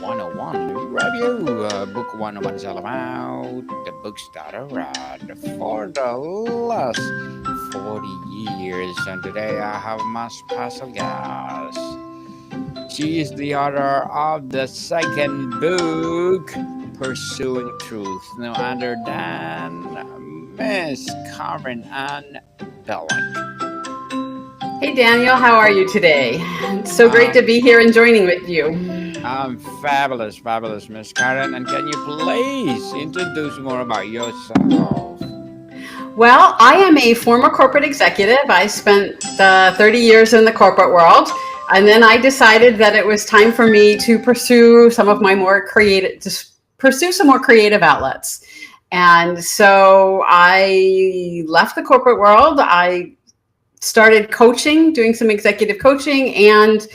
101 review. Book 101 is all about the books that are read for the last 40 years. And today I have my special guest. She is the author of the second book, Pursuing Truth, no other than Miss Karen Ann Bulluck. Hey Daniel, how are you today? It's so great to Um, be here and joining with you. I'm fabulous, fabulous, Miss Karen. And can you please introduce more about yourself? Well, I am a former corporate executive. I spent 30 years in the corporate world, and then I decided that it was time for me to pursue some of my more creative, pursue some more creative outlets. And so I left the corporate world. I started coaching, doing some executive coaching, and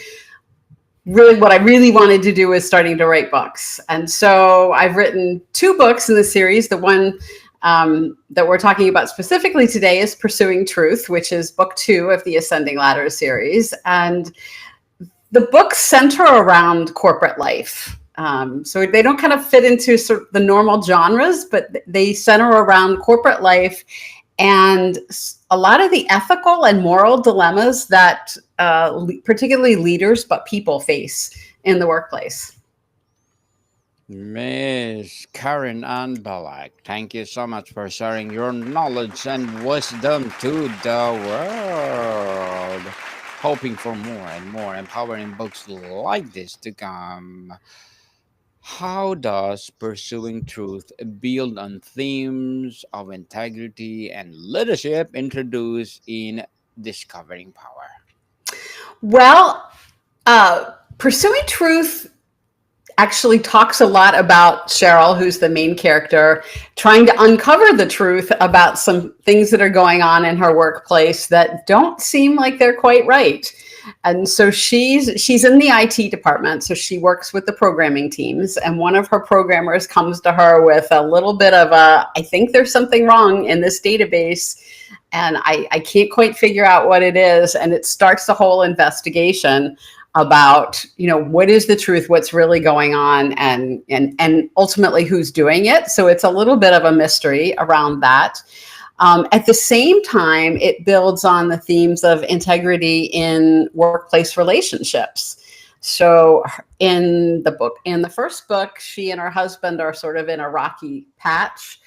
really what I really wanted to do is starting to write books. And so I've written two books in the series. The one that we're talking about specifically today is Pursuing Truth, which is book 2 of the Ascending Ladder series. And the books center around corporate life. So they don't kind of fit into sort of the normal genres, but they center around corporate life and a lot of the ethical and moral dilemmas that particularly leaders, but people face in the workplace. Miss Karen Ann Bulluck, thank you so much for sharing your knowledge and wisdom to the world. Hoping for more and more empowering books like this to come. How does Pursuing Truth build on themes of integrity and leadership introduced in Discovering Power? Well, Pursuing Truth actually talks a lot about Cheryl, who's the main character, trying to uncover the truth about some things that are going on in her workplace that don't seem like they're quite right. And so she's in the IT department, so she works with the programming teams, and one of her programmers comes to her with a little bit of I think there's something wrong in this database, and I can't quite figure out what it is, and it starts the whole investigation about, what is the truth, what's really going on, and ultimately who's doing it. So it's a little bit of a mystery around that. At the same time, it builds on the themes of integrity in workplace relationships. So in the first book, she and her husband are sort of in a rocky patch.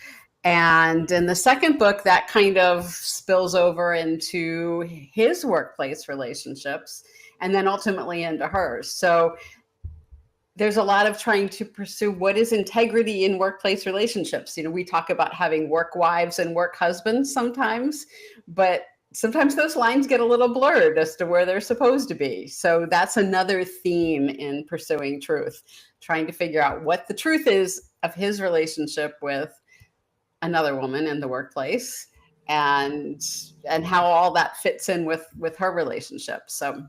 And in the second book, that kind of spills over into his workplace relationships and then ultimately into hers. So there's a lot of trying to pursue what is integrity in workplace relationships. We talk about having work wives and work husbands sometimes, but sometimes those lines get a little blurred as to where they're supposed to be. So that's another theme in Pursuing Truth, trying to figure out what the truth is of his relationship with another woman in the workplace and how all that fits in with her relationship. So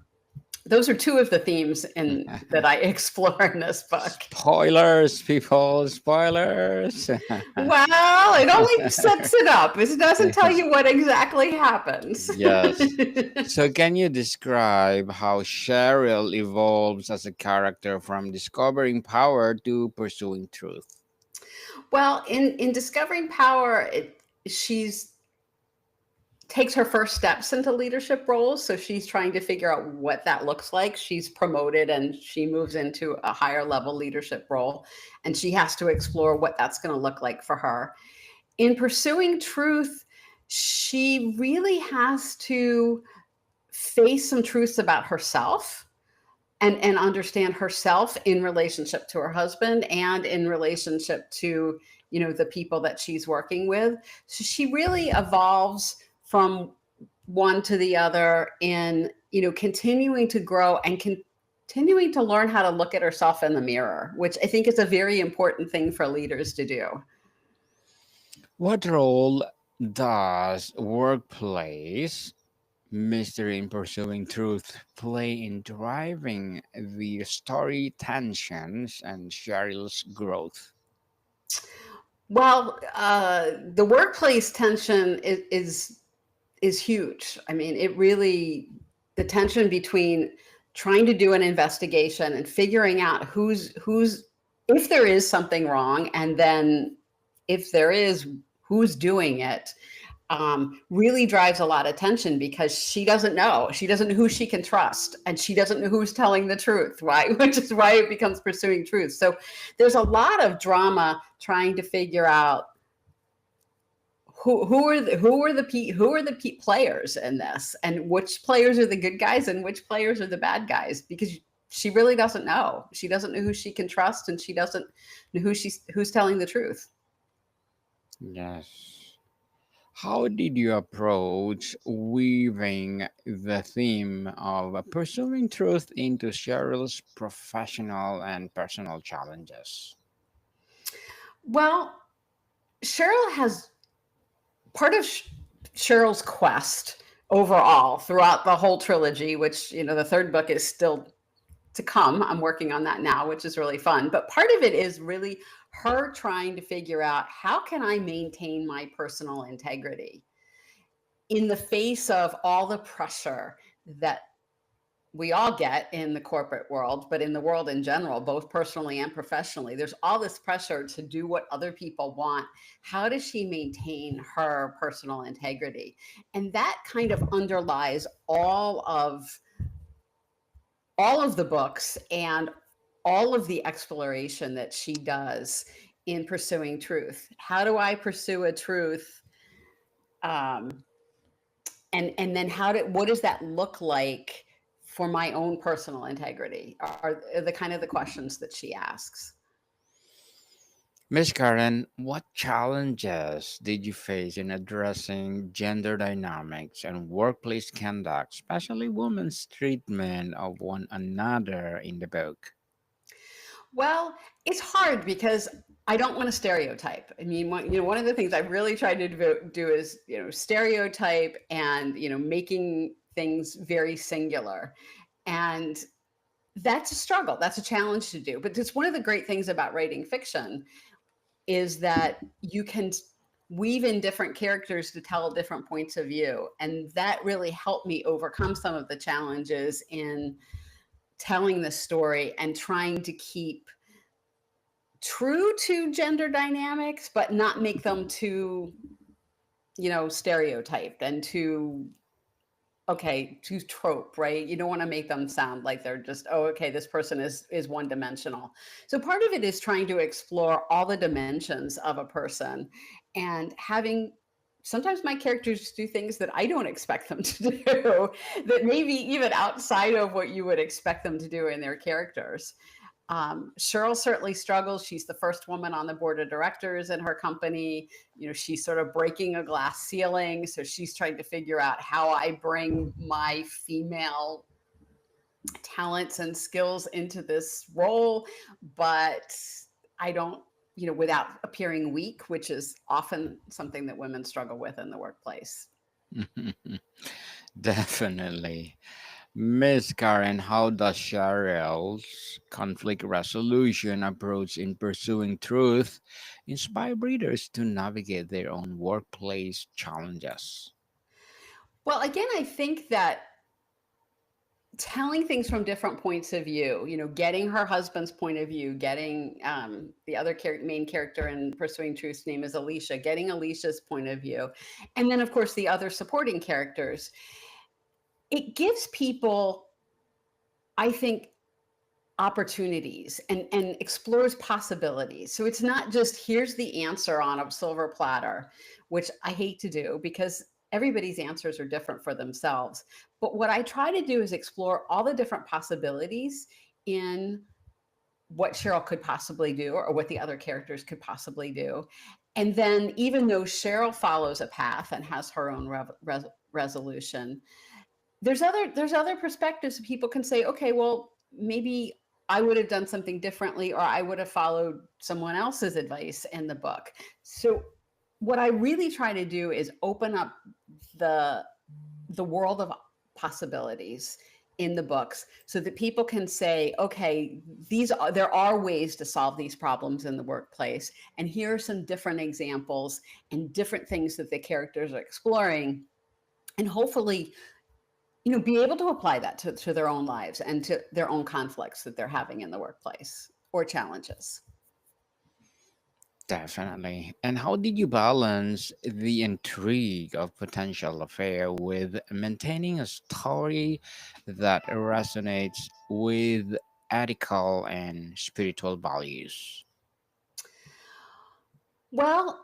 those are two of the themes that I explore in this book. Spoilers, people, spoilers. Well, it only sets it up. It doesn't tell you what exactly happens. Yes. So, can you describe how Cheryl evolves as a character from discovering power to pursuing truth? Well, in Discovering Power, she's takes her first steps into leadership roles. So she's trying to figure out what that looks like. She's promoted and she moves into a higher level leadership role, and she has to explore what that's going to look like for her. In Pursuing Truth, she really has to face some truths about herself and understand herself in relationship to her husband and in relationship to, the people that she's working with. So she really evolves from one to the other in, continuing to grow and continuing to learn how to look at herself in the mirror, which I think is a very important thing for leaders to do. What role does workplace mystery in pursuing truth play in driving the story tensions and Cheryl's growth? Well, the workplace tension is huge. I mean, it really, the tension between trying to do an investigation and figuring out who's if there is something wrong, and then if there is, who's doing it, really drives a lot of tension because she doesn't know. She doesn't know who she can trust, and she doesn't know who's telling the truth, right? Which is why it becomes Pursuing Truth. So there's a lot of drama trying to figure out who are the players in this, and which players are the good guys and which players are the bad guys, because she really doesn't know. She doesn't know who she can trust, and she doesn't know who's telling the truth. Yes. How did you approach weaving the theme of pursuing truth into Cheryl's professional and personal challenges? Well, Cheryl has part of Cheryl's quest overall throughout the whole trilogy, which, the third book is still to come. I'm working on that now, which is really fun. But part of it is really her trying to figure out, how can I maintain my personal integrity in the face of all the pressure that we all get in the corporate world, but in the world in general, both personally and professionally. There's all this pressure to do what other people want. How does she maintain her personal integrity? And that kind of underlies all of the books and all of the exploration that she does in Pursuing Truth. How do I pursue a truth? And then what does that look like for my own personal integrity, are the kind of the questions that she asks. Miss Karen, what challenges did you face in addressing gender dynamics and workplace conduct, especially women's treatment of one another in the book? Well, it's hard because I don't want to stereotype. I mean, one of the things I really try to do is, stereotype and, making things very singular. And that's a struggle. That's a challenge to do. But it's one of the great things about writing fiction is that you can weave in different characters to tell different points of view. And that really helped me overcome some of the challenges in telling the story and trying to keep true to gender dynamics, but not make them too, stereotyped and too trope, right? You don't want to make them sound like they're just, oh, okay, this person is one dimensional. So part of it is trying to explore all the dimensions of a person, and having sometimes my characters do things that I don't expect them to do, that maybe even outside of what you would expect them to do in their characters. Cheryl certainly struggles. She's the first woman on the board of directors in her company. She's sort of breaking a glass ceiling. So she's trying to figure out how I bring my female talents and skills into this role, but I don't, without appearing weak, which is often something that women struggle with in the workplace. Definitely. Miss Karen, how does Cheryl's conflict resolution approach in pursuing truth inspire readers to navigate their own workplace challenges? Well, again, I think that telling things from different points of view, getting her husband's point of view, getting the other main character in Pursuing Truth's name is Alicia, getting Alicia's point of view, and then, of course, the other supporting characters. It gives people, I think, opportunities and explores possibilities. So it's not just here's the answer on a silver platter, which I hate to do because everybody's answers are different for themselves. But what I try to do is explore all the different possibilities in what Cheryl could possibly do or what the other characters could possibly do. And then even though Cheryl follows a path and has her own resolution, there's other perspectives. People can say, okay, well, maybe I would have done something differently, or I would have followed someone else's advice in the book. So what I really try to do is open up the world of possibilities in the books so that people can say, okay, there are ways to solve these problems in the workplace. And here are some different examples and different things that the characters are exploring. And hopefully be able to apply that to their own lives and to their own conflicts that they're having in the workplace or challenges. Definitely. And how did you balance the intrigue of potential affair with maintaining a story that resonates with ethical and spiritual values? Well,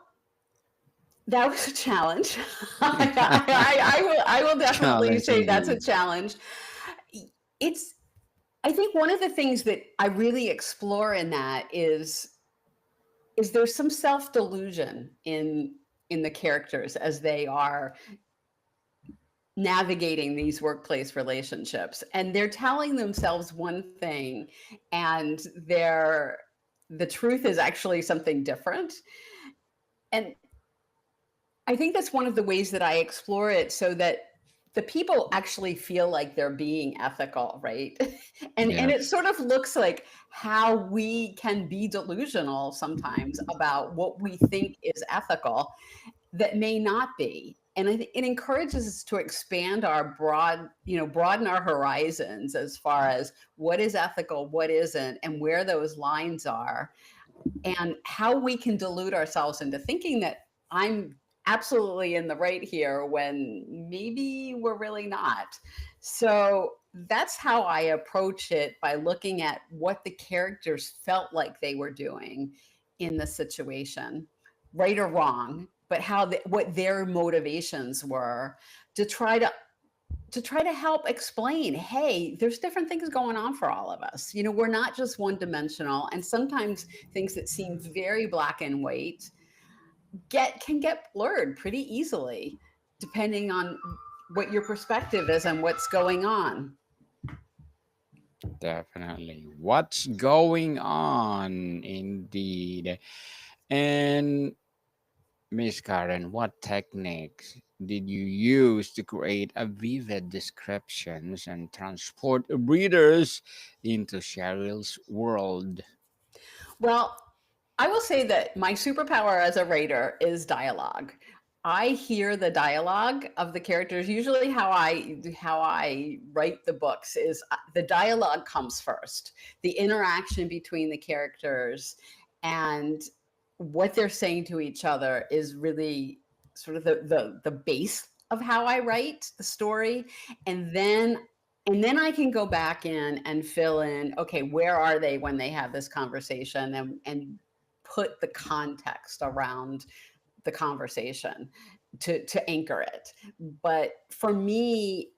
that was a challenge. I will definitely Challenge say that's a indeed. challenge. It's I think one of the things that I really explore in that is there's some self-delusion in the characters as they are navigating these workplace relationships, and they're telling themselves one thing, and the truth is actually something different. And I think that's one of the ways that I explore it, so that the people actually feel like they're being ethical, right? And Yeah, it sort of looks like how we can be delusional sometimes about what we think is ethical that may not be. And I think it encourages us to expand our broaden our horizons as far as what is ethical, what isn't, and where those lines are, and how we can delude ourselves into thinking that I'm absolutely in the right here when maybe we're really not. So that's how I approach it, by looking at what the characters felt like they were doing in the situation, right or wrong, but what their motivations were, to try to help explain, hey, there's different things going on for all of us. We're not just one dimensional, and sometimes things that seem very black and white can get blurred pretty easily depending on what your perspective is and what's going on. definitely. What's going on indeed? And Miss Karen, what techniques did you use to create a vivid descriptions and transport readers into Cheryl's world? Well, I will say that my superpower as a writer is dialogue. I hear the dialogue of the characters. Usually how I write the books is, the dialogue comes first. The interaction between the characters and what they're saying to each other is really sort of the base of how I write the story. And then I can go back in and fill in, okay, where are they when they have this conversation, and put the context around the conversation to anchor it. But for me,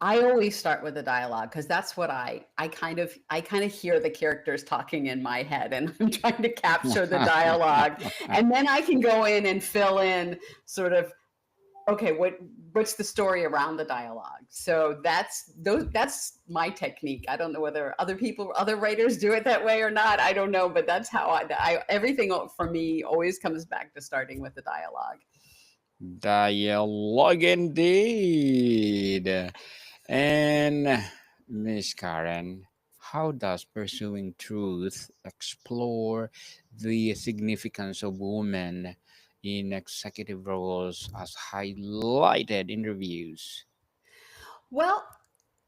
I always start with the dialogue, because that's what I kind of hear the characters talking in my head, and I'm trying to capture the dialogue, and then I can go in and fill in sort of, okay, what's the story around the dialogue. So that's my technique. I don't know whether other writers do it that way or not. I don't know, but that's how everything for me always comes back to starting with the dialogue. Dialogue indeed. And Miss Karen, how does pursuing truth explore the significance of women in executive roles as highlighted in reviews? Well,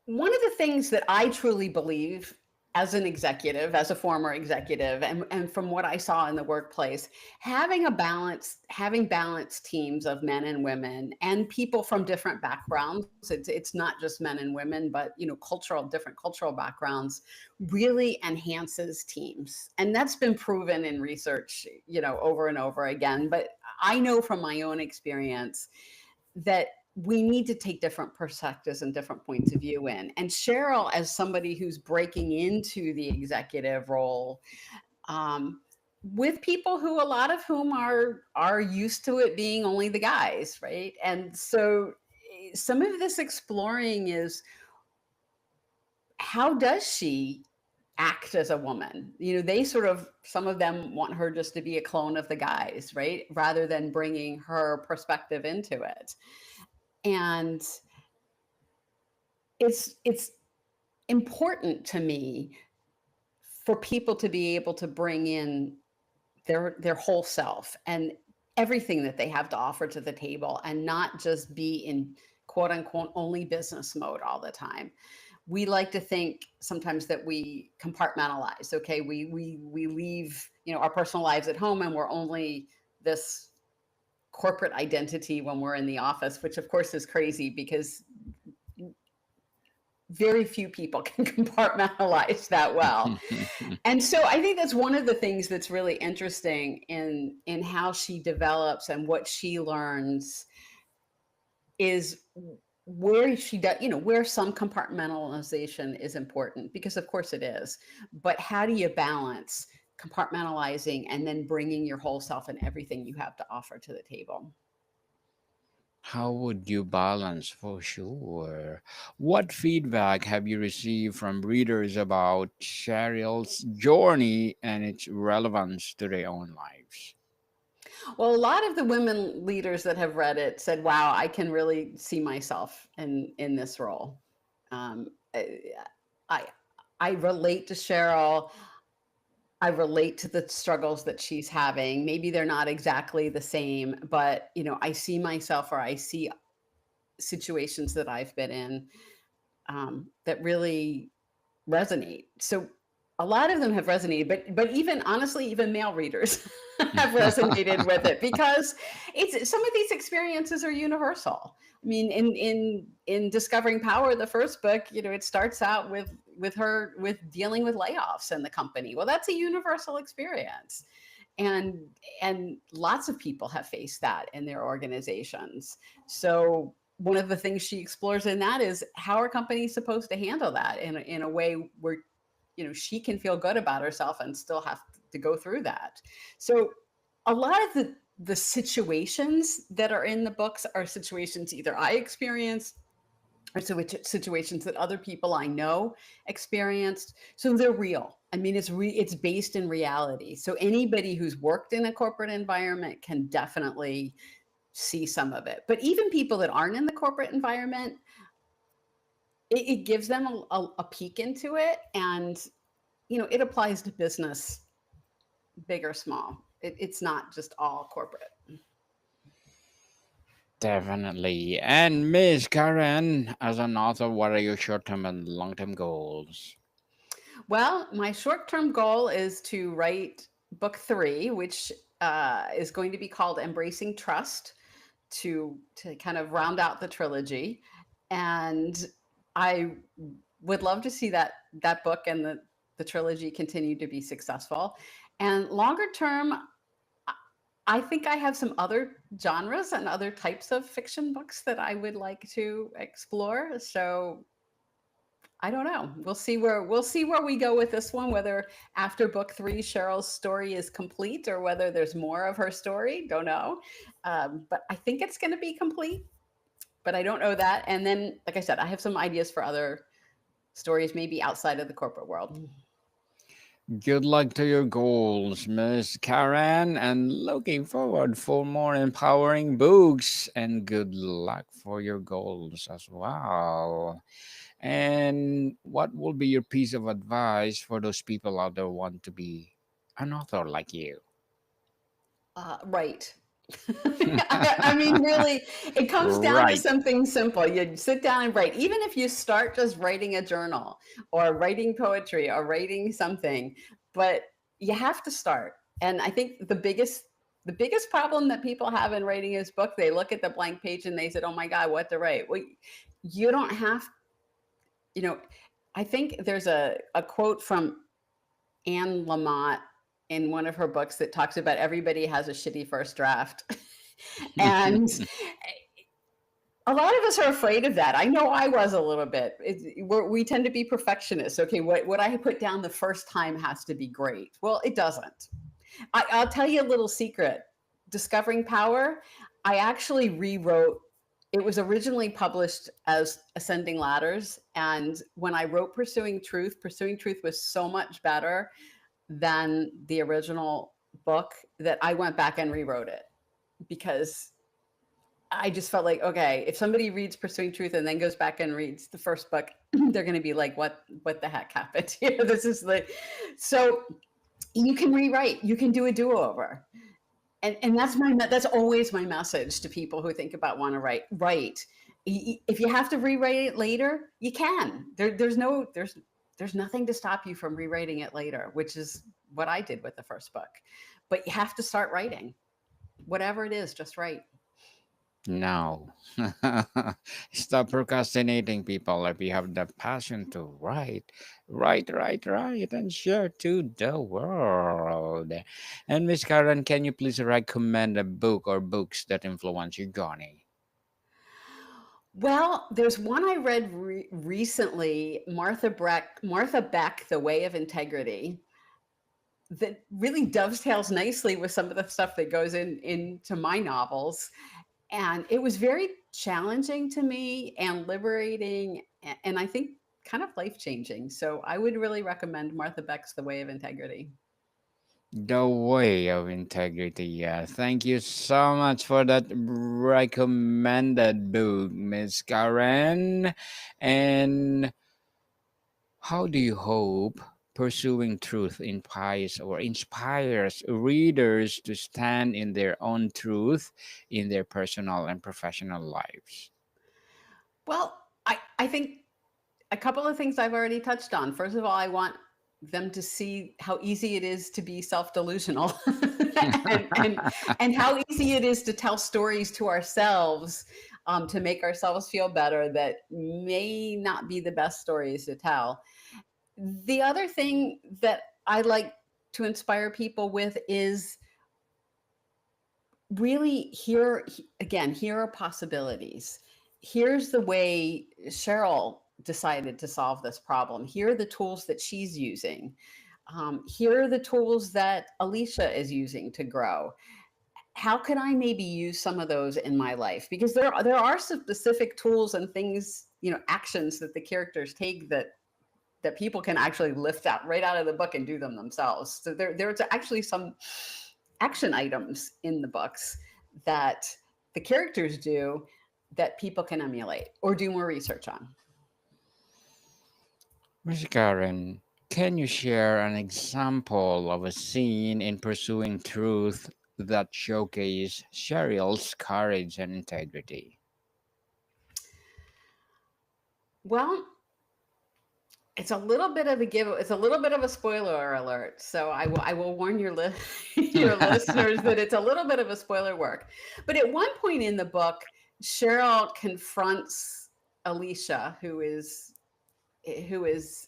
one of the things that I truly believe, as an executive, as a former executive, and from what I saw in the workplace, having balanced teams of men and women and people from different backgrounds. It's not just men and women, but different cultural backgrounds, really enhances teams. And that's been proven in research, over and over again. But I know from my own experience that we need to take different perspectives and different points of view in. And Cheryl, as somebody who's breaking into the executive role, um, with people who, a lot of whom are used to it being only the guys, right? And so some of this exploring is, how does she act as a woman? They sort of, some of them want her just to be a clone of the guys, right? Rather than bringing her perspective into it. And it's important to me for people to be able to bring in their whole self and everything that they have to offer to the table, and not just be quote unquote only business mode all the time. We like to think sometimes that we compartmentalize. Okay, we leave, our personal lives at home, and we're only this corporate identity when we're in the office, which of course is crazy because very few people can compartmentalize that well. And so I think that's one of the things that's really interesting in how she develops and what she learns is where she does, where some compartmentalization is important, because of course it is. But how do you balance compartmentalizing and then bringing your whole self and everything you have to offer to the table? How would you balance for sure? What feedback have you received from readers about Cheryl's journey and its relevance to their own lives? Well, a lot of the women leaders that have read it said, "Wow, I can really see myself in this role." I I relate to Cheryl. I relate to the struggles that she's having. Maybe they're not exactly the same, but I see myself, or I see situations that I've been in that really resonate. So a lot of them have resonated, but even honestly, even male readers have resonated with it, because it's some of these experiences are universal. I mean, in Discovering Power, the first book, it starts out with her with dealing with layoffs in the company. Well, that's a universal experience. And lots of people have faced that in their organizations. So one of the things she explores in that is, how are companies supposed to handle that in a way where she can feel good about herself and still have to go through that. So a lot of the situations that are in the books are situations either I experienced or situations that other people I know experienced. So they're real. I mean, it's based in reality. So anybody who's worked in a corporate environment can definitely see some of it. But even people that aren't in the corporate environment, it gives them a peek into it. And, it applies to business, big or small. It's not just all corporate. Definitely. And Miss Karen, as an author, what are your short term and long term goals? Well, my short term goal is to write book 3, which is going to be called Embracing Trust, to kind of round out the trilogy. And I would love to see that book and the trilogy continue to be successful. And longer term, I think I have some other genres and other types of fiction books that I would like to explore. So I don't know. We'll see where we go with this one. Whether after book 3, Cheryl's story is complete, or whether there's more of her story. Don't know. But I think it's going to be complete. But I don't know that. And then, like I said, I have some ideas for other stories, maybe outside of the corporate world. Good luck to your goals, Miss Karen, and looking forward for more empowering books, and good luck for your goals as well. And what will be your piece of advice for those people out there who want to be an author like you? Right. I mean, really, it comes down to Right. something simple. You sit down and write. Even if you start just writing a journal or writing poetry or writing something, but you have to start. And I think the biggest problem that people have in writing this book, they look at the blank page and they said, "Oh my God, what to write?" Well, you don't have, you know, I think there's a quote from Anne Lamott in one of her books that talks about everybody has a shitty first draft. And a lot of us are afraid of that. I know I was a little bit. We tend to be perfectionists. Okay, what I put down the first time has to be great. Well, it doesn't. I'll tell you a little secret. Discovering Power, I actually rewrote. It was originally published as Ascending Ladders. And when I wrote Pursuing Truth was so much better than the original book that I went back and rewrote it, because I just felt like, okay, if somebody reads Pursuing Truth and then goes back and reads the first book, they're going to be like, what the heck happened? This is like, so you can rewrite, you can do a do-over. And that's always my message to people who think about want to write. If you have to rewrite it later, you can. There's nothing to stop you from rewriting it later, which is what I did with the first book. But you have to start writing. Whatever it is, just write. No. Stop procrastinating, people. If you have the passion to write, and share to the world. And Miss Karen, can you please recommend a book or books that influence your journey? Well, there's one I read recently, Martha Beck, The Way of Integrity, that really dovetails nicely with some of the stuff that goes into my novels. And it was very challenging to me and liberating, and I think kind of life changing. So I would really recommend Martha Beck's The Way of Integrity. The Way of Integrity. Yeah. Thank you so much for that recommended book, Miss Karen. And how do you hope pursuing truth inspires readers to stand in their own truth in their personal and professional lives? Well, I think a couple of things I've already touched on. First of all, I want them to see how easy it is to be self-delusional and how easy it is to tell stories to ourselves to make ourselves feel better that may not be the best stories to tell. The other thing that I like to inspire people with is really here are possibilities. Here's the way Cheryl decided to solve this problem. Here are the tools that she's using. Here are the tools that Alicia is using to grow. How can I maybe use some of those in my life? Because there are specific tools and things, actions that the characters take that people can actually lift out right out of the book and do them themselves. So there's actually some action items in the books that the characters do that people can emulate or do more research on. Miss Karen, can you share an example of a scene in Pursuing Truth that showcase Cheryl's courage and integrity? Well, it's a little bit of a give. It's a little bit of a spoiler alert. So I will warn your listeners that it's a little bit of a spoiler work. But at one point in the book, Cheryl confronts Alicia, who is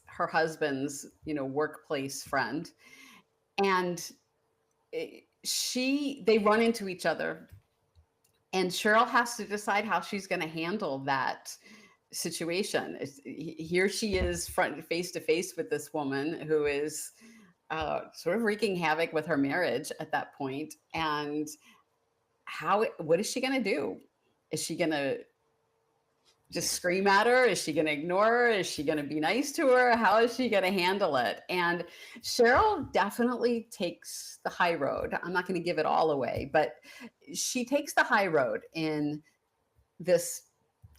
her husband's workplace friend, and they run into each other, and Cheryl has to decide how she's going to handle that situation. Here she is face to face with this woman who is sort of wreaking havoc with her marriage at that point, and what is she going to do? Is she going to just scream at her? Is she going to ignore her? Is she going to be nice to her? How is she going to handle it? And Cheryl definitely takes the high road. I'm not going to give it all away, but she takes the high road in this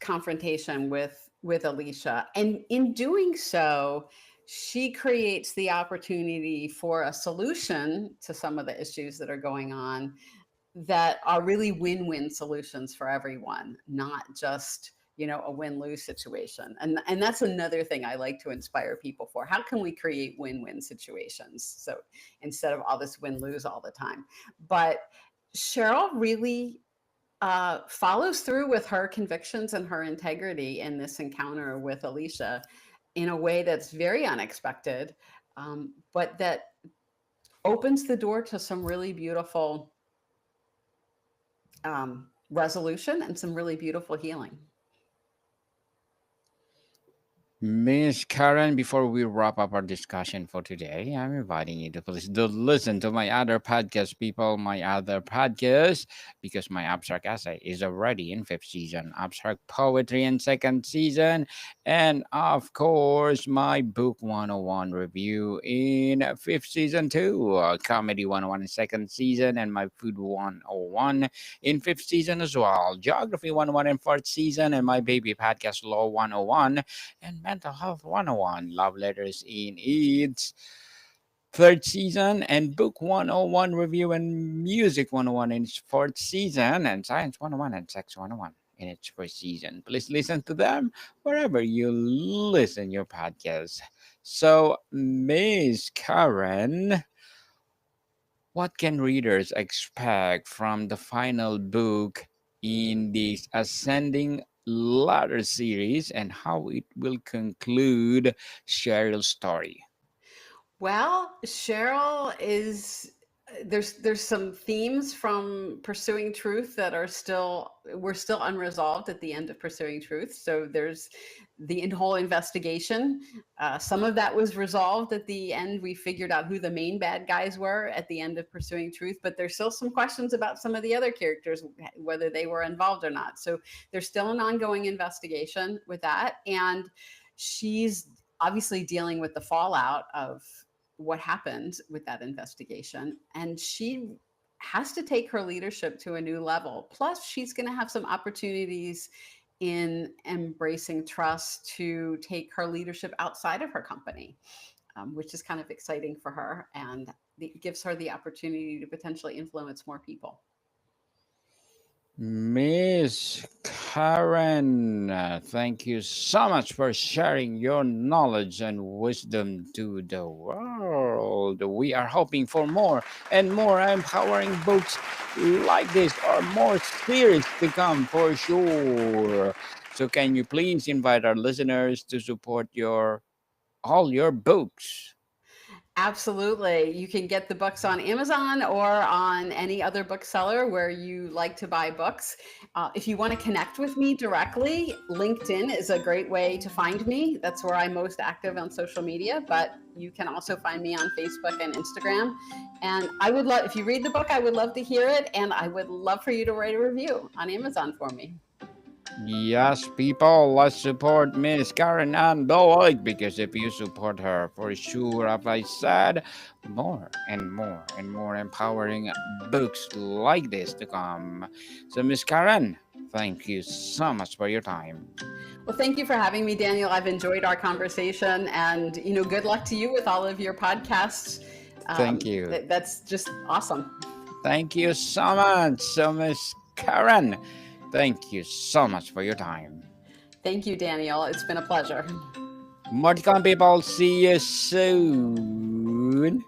confrontation with Alicia. And in doing so, she creates the opportunity for a solution to some of the issues that are going on that are really win-win solutions for everyone, not just a win-lose situation. And that's another thing I like to inspire people for. How can we create win-win situations, so instead of all this win-lose all the time? But Cheryl really follows through with her convictions and her integrity in this encounter with Alicia in a way that's very unexpected, but that opens the door to some really beautiful resolution and some really beautiful healing. Miss Karen, before we wrap up our discussion for today, I'm inviting you to please do listen to my other podcast, people, my other podcast, because my abstract essay is already in fifth season, abstract poetry in second season, and of course, my book 101 review in fifth season too, comedy 101 in second season, and my food 101 in fifth season as well, geography 101 in fourth season, and my baby podcast law 101 and Mental Health 101 Love Letters in its third season, and Book 101 Review and Music 101 in its fourth season, and Science 101 and Sex 101 in its first season. Please listen to them wherever you listen your podcast. So, Miss Karen, what can readers expect from the final book in this Ascending Ladder series and how it will conclude Cheryl's story? Well, Cheryl is there's some themes from Pursuing Truth that are still we're still unresolved at the end of Pursuing Truth. So there's the whole investigation. Some of that was resolved at the end. We figured out who the main bad guys were at the end of Pursuing Truth, but there's still some questions about some of the other characters, whether they were involved or not. So there's still an ongoing investigation with that, and she's obviously dealing with the fallout of what happened with that investigation. And she has to take her leadership to a new level. Plus, she's going to have some opportunities in embracing trust to take her leadership outside of her company, which is kind of exciting for her. And it gives her the opportunity to potentially influence more people. Miss Karen, thank you so much for sharing your knowledge and wisdom to the world. We are hoping for more and more empowering books like this or more series to come for sure. So can you please invite our listeners to support your all your books? Absolutely. You can get the books on Amazon or on any other bookseller where you like to buy books. If you want to connect with me directly, LinkedIn is a great way to find me. That's where I'm most active on social media, but you can also find me on Facebook and Instagram. And I would love, if you read the book, I would love to hear it. And I would love for you to write a review on Amazon for me. Yes, people, let's support Miss Karen Ann Bulluck because if you support her, for sure, as I said, more and more and more empowering books like this to come. So, Miss Karen, thank you so much for your time. Well, thank you for having me, Daniel. I've enjoyed our conversation, and good luck to you with all of your podcasts. Thank you. That's just awesome. Thank you so much. So, Miss Karen, thank you so much for your time. Thank you, Daniel. It's been a pleasure. More to come, people. See you soon.